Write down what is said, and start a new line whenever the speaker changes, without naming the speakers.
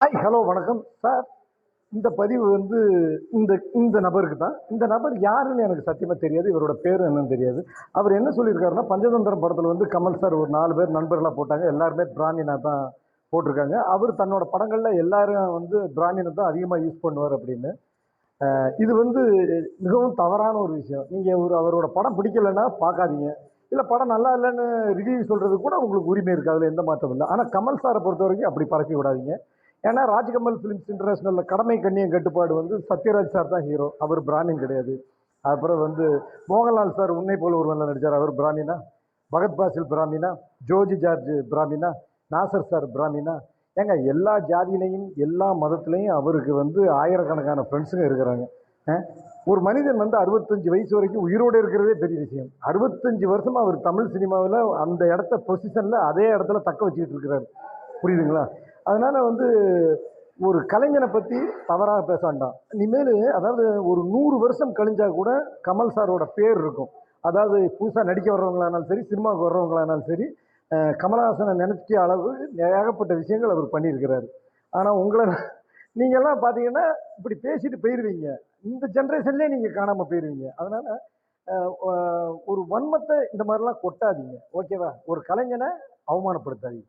Hi, hello, வணக்கம் sir. இந்த பதிவு வந்து இந்த இந்த நபருக்கு தான். இந்த நபர் யாருன்னு எனக்கு சத்தியமா தெரியாது. இவரோட பேரு என்னன்னு தெரியாது. அவர் என்ன சொல்லியிருக்காருன்னா, பஞ்சதந்திரம் படத்துல வந்து கமல் சார் ஒரு 4 பேர் நண்பர்களா போட்டாங்க. எல்லாருமே பிராமினா தான் போட்டிருக்காங்க. அவர் தன்னோட படங்கள்ல எல்லாரும் வந்து பிராமின தான் அதிகமா யூஸ் பண்ணுவார் அப்படின்னு. இது வந்து மிகவும் தவறான ஒரு விஷயம். நீங்க அவரோட படம் பிடிக்கலன்னா பார்க்காதீங்க. இல்ல படம் நல்லா இல்லன்னு ரிவ்யூ சொல்றதுக்கு கூட உங்களுக்கு உரிமை இருக்கு. அதுல எந்த மாற்றமும் இல்ல. ஆனா கமல் சார பொறுத்தவரைக்கும் அப்படி பரப்பி விடாதீங்க. ஏன்னா ராஜ்கமல் ஃபிலிம்ஸ் இன்டர்நேஷனல்ல கடமை கண்ணியம் கட்டுப்பாடு வந்து சத்யராஜ் சார் தான் ஹீரோ. அவர் பிராமின் கிடையாது. அப்புறம் வந்து மோகன்லால் சார் உன்னை போல ஒருவன்ல நடிச்சார். அவர் பிராமினா? பகத் பாசில் பிராமினா? ஜோர்ஜ் ஜார்ஜ் பிராமினா? நாசர் சார் பிராமினா? ஏங்க எல்லா ஜாதியிலையும் எல்லா மதத்திலையும் அவருக்கு வந்து ஆயிரக்கணக்கான ஃப்ரெண்ட்ஸுங்க இருக்கிறாங்க. அஹ், ஒரு மனிதன் வந்து 65 வயசு வரைக்கும் உயிரோடு இருக்கிறதே பெரிய விஷயம். 65 வருஷமா அவர் தமிழ் சினிமாவில் அந்த இடத்த பொசிஷன்ல அதே இடத்துல தக்க வச்சுக்கிட்டு இருக்கிறாரு. புரியுதுங்களா? அதனால வந்து ஒரு கலைஞனை பத்தி தவறாக பேச வேண்டாம். இனிமேல் அதாவது ஒரு 100 வருஷம் கழிஞ்சா கூட கமல் சாரோட பேர் இருக்கும். அதாவது புதுசா நடிக்க வர்றவங்களானாலும் சரி, சினிமாவுக்கு வர்றவங்களானாலும் சரி, கமலஹாசனை நினைக்க அளவு ஏகப்பட்ட விஷயங்கள் அவர் பண்ணியிருக்கிறாரு. ஆனா நீங்க எல்லாம் பாத்தீங்கன்னா இப்படி பேசிட்டு போயிருவீங்க. இந்த ஜெனரேஷன்லயே நீங்க காணாம போயிருவீங்க. அதனால ஒரு வன்மத்தை இந்த மாதிரிலாம் கொட்டாதீங்க. ஓகேவா? ஒரு கலைஞனை அவமானப்படுத்தாதீங்க.